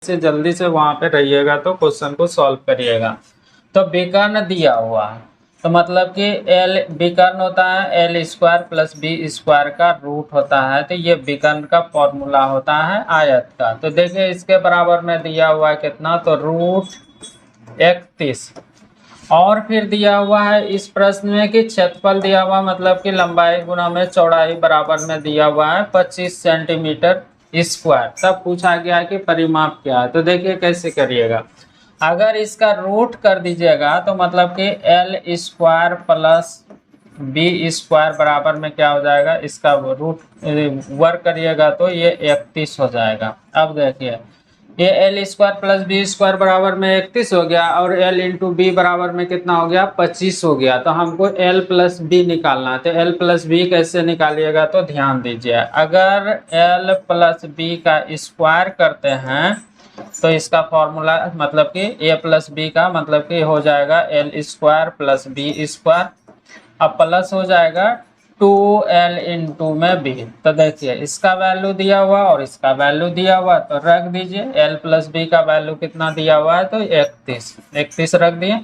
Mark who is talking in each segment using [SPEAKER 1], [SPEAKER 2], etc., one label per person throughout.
[SPEAKER 1] से जल्दी से वहां पे रहिएगा तो क्वेश्चन को सॉल्व करिएगा। तो विकर्ण दिया हुआ है तो मतलब कि एल विकर्ण होता है l square plus b square का रूट होता है, तो ये विकर्ण का फॉर्मूला होता है आयत का। तो देखिए इसके बराबर में दिया हुआ है कितना, तो रूट 31। और फिर दिया हुआ है इस प्रश्न में कि क्षेत्रफल दिया हुआ मतलब कि लंबाई गुना में चौड़ाई बराबर में दिया हुआ है 25 सेंटीमीटर स्क्वायर। तब पूछा गया कि परिमाप क्या है। तो देखिए कैसे करिएगा, अगर इसका रूट कर दीजिएगा तो मतलब कि l square plus b square बराबर में क्या हो जाएगा, इसका रूट वर्क करिएगा तो ये 31 हो जाएगा। अब देखिए ये l square plus b square बराबर में 31 हो गया और एल इंटू बी बराबर में कितना हो गया, 25 हो गया। तो हमको एल प्लस बी निकालना है। तो एल प्लस बी कैसे निकालिएगा, तो ध्यान दीजिए, अगर एल प्लस बी का स्क्वायर करते हैं तो इसका फॉर्मूला मतलब कि ए प्लस बी का मतलब कि हो जाएगा l square plus b square, अब प्लस हो जाएगा 2l इंटू में बी। तो देखिए इसका वैल्यू दिया हुआ और इसका वैल्यू दिया हुआ तो रख दीजिए। l प्लस बी का वैल्यू कितना दिया हुआ है, तो 31 रख दिए,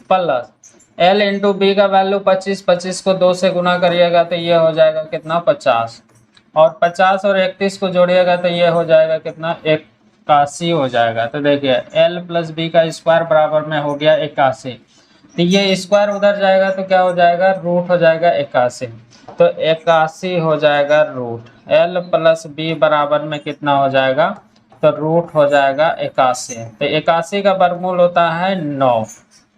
[SPEAKER 1] प्लस l इंटू बी का वैल्यू 25 को 2 से गुना करिएगा तो ये हो जाएगा कितना 50, और 50 और 31 को जोड़िएगा तो ये हो जाएगा कितना 81 हो जाएगा। तो देखिए l प्लस बी का स्क्वायर बराबर में हो गया 81, तो ये स्क्वायर उधर जाएगा तो क्या हो जाएगा, रूट हो जाएगा 81। तो 81 हो जाएगा रूट, एल प्लस बी बराबर में कितना हो जाएगा, तो रूट हो जाएगा 81। तो 81 का वर्गमूल होता है 9।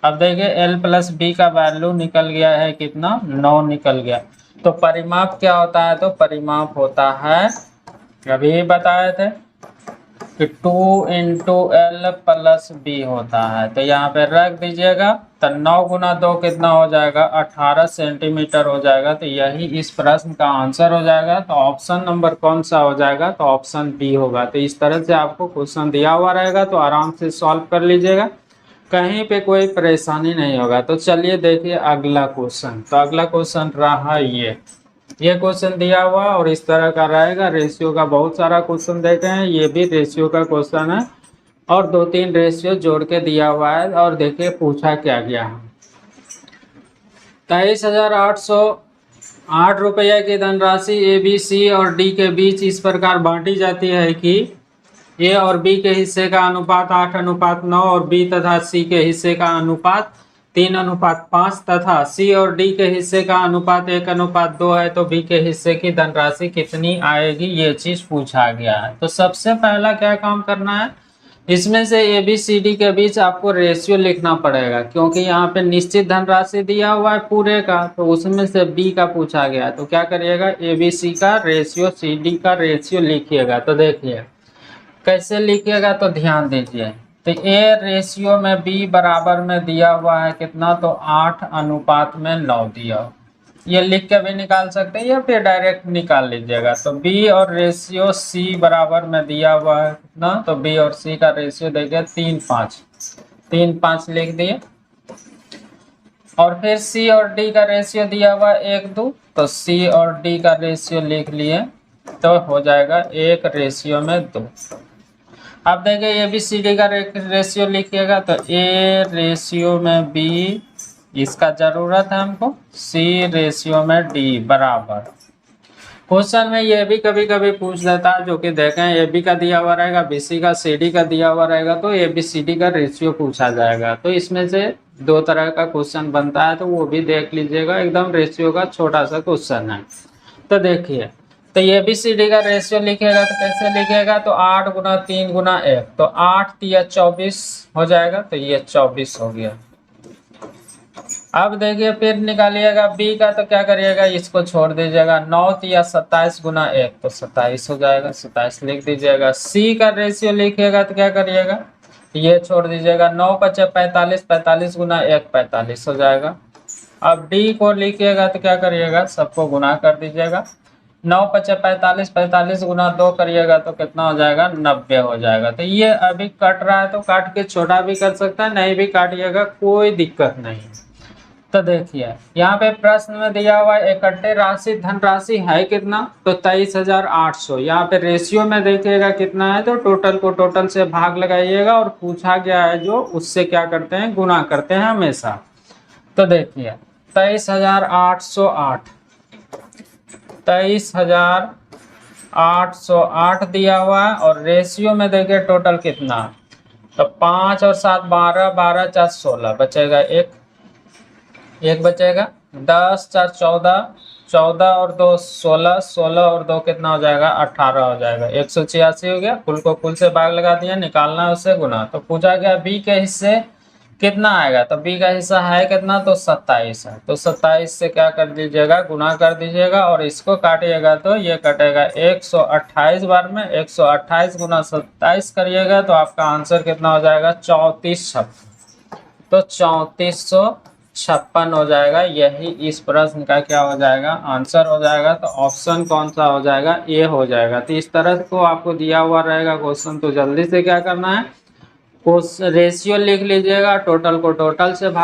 [SPEAKER 1] अब देखिए एल प्लस बी का वैल्यू निकल गया है कितना, 9 निकल गया। तो परिमाप क्या होता है, तो परिमाप होता है अभी बताए थे कि 2 इंटू एल प्लस बी होता है। तो यहाँ पे रख दीजिएगा, तो 9 गुना 2 कितना हो जाएगा, 18 सेंटीमीटर हो जाएगा। तो यही इस प्रश्न का आंसर हो जाएगा। तो ऑप्शन नंबर कौन सा हो जाएगा, तो ऑप्शन बी होगा। तो इस तरह से आपको क्वेश्चन दिया हुआ रहेगा तो आराम से सॉल्व कर लीजिएगा, कहीं पे कोई परेशानी नहीं होगा। तो चलिए देखिए अगला क्वेश्चन। तो अगला क्वेश्चन रहा ये क्वेश्चन दिया हुआ और इस तरह का रहेगा। रेशियो का बहुत सारा क्वेश्चन देखे हैं, ये भी रेशियो का क्वेश्चन है और 2-3 रेशियो जोड़ के दिया हुआ है। और देखिए पूछा क्या गया है, 23,808 रुपये की धनराशि ए बी सी और डी के बीच इस प्रकार बांटी जाती है कि ए और बी के हिस्से का अनुपात 8:9 और बी तथा सी के हिस्से का अनुपात 3:5 तथा सी और डी के हिस्से का अनुपात 1:2 है। तो बी के हिस्से की धनराशि कितनी आएगी, ये चीज पूछा गया है। तो सबसे पहला क्या काम करना है, इसमें से ए बी सी डी के बीच आपको रेशियो लिखना पड़ेगा, क्योंकि यहाँ पे निश्चित धनराशि दिया हुआ है पूरे का, तो उसमें से बी का पूछा गया। तो क्या करिएगा, ए बी सी का रेशियो सी डी का रेशियो लिखिएगा। तो देखिए कैसे लिखिएगा, तो ध्यान दीजिए। तो ए रेशियो में बी बराबर में दिया हुआ है कितना, तो 8:9 दिया। ये लिख के भी निकाल सकते हैं या फिर डायरेक्ट निकाल लीजिएगा। तो बी और रेशियो सी बराबर में दिया हुआ है कितना, तो बी और सी का रेशियो देखिए 3:5 लिख दिए। और फिर सी और डी का रेशियो दिया हुआ है 1:2, तो सी और डी का रेशियो लिख लिए तो हो जाएगा 1:2। अब देखिए ए बी सी डी का रेशियो लिखिएगा, तो ए रेशियो में बी इसका जरूरत है हमको, सी रेशियो में डी बराबर। क्वेश्चन में ये भी कभी कभी पूछ लेता है, जो कि देखें ए बी का दिया हुआ रहेगा, बी सी का सी डी का दिया हुआ रहेगा, तो ए बी सी डी का रेशियो पूछा जाएगा। तो इसमें से 2 तरह का क्वेश्चन बनता है, तो वो भी देख लीजिएगा, एकदम रेशियो का छोटा सा क्वेश्चन है। तो देखिए, तो ए बी सी डी का रेशियो लिखेगा तो कैसे लिखेगा, तो 8 गुना 3 गुना 1, तो 8 तिया 24 हो जाएगा, तो ये 24 हो गया। अब देखिए फिर निकालिएगा बी का, तो क्या करिएगा, इसको छोड़ दीजिएगा, 9 तिया 27 गुना 1, तो 27 हो जाएगा, 27 लिख दीजिएगा। सी का रेशियो लिखिएगा तो क्या करिएगा, ये छोड़ दीजिएगा, 9 × 45, 45 गुना 1, 45 हो जाएगा। अब डी को लिखिएगा तो क्या करिएगा, सबको गुना कर दीजिएगा, 9 × 45, 45 गुना 2 करिएगा तो कितना हो जाएगा, 90 हो जाएगा। तो ये अभी कट रहा है तो काट के छोटा भी कर सकता है, नहीं भी काटिएगा कोई दिक्कत नहीं। तो देखिए यहाँ पे प्रश्न में दिया हुआ इकट्ठे राशि धनराशि है कितना, तो 23,800। यहाँ पे रेशियो में देखिएगा कितना है, तो टोटल को टोटल से भाग लगाइएगा और पूछा गया है जो उससे क्या करते हैं, गुना करते हैं हमेशा। तो देखिए 23,808, 23,808 दिया हुआ है और रेशियो में देखिए टोटल कितना, तो 5 और 7 12, 12 4 16 बचेगा एक बचेगा, 10 4 14, 14 और 2 16, 16 और 2 कितना हो जाएगा, 18 हो जाएगा। 186 हो गया, कुल को कुल से भाग लगा दिया, निकालना है उससे गुना। तो पूछा गया बी के हिस्से कितना आएगा, तो बी का हिस्सा है कितना, तो 27 है। तो 27 से क्या कर दीजिएगा, गुना कर दीजिएगा और इसको काटिएगा तो ये कटेगा 128 बार में। 128 गुना 27 करिएगा तो आपका आंसर कितना हो जाएगा, 3456। तो 3456 हो जाएगा। यही इस प्रश्न का क्या हो जाएगा, आंसर हो जाएगा। तो ऑप्शन कौन सा हो जाएगा, ए हो जाएगा। तो इस तरह को आपको दिया हुआ रहेगा क्वेश्चन, तो जल्दी से क्या करना है, रेशियो लिख लीजिएगा, टोटल को टोटल से भाग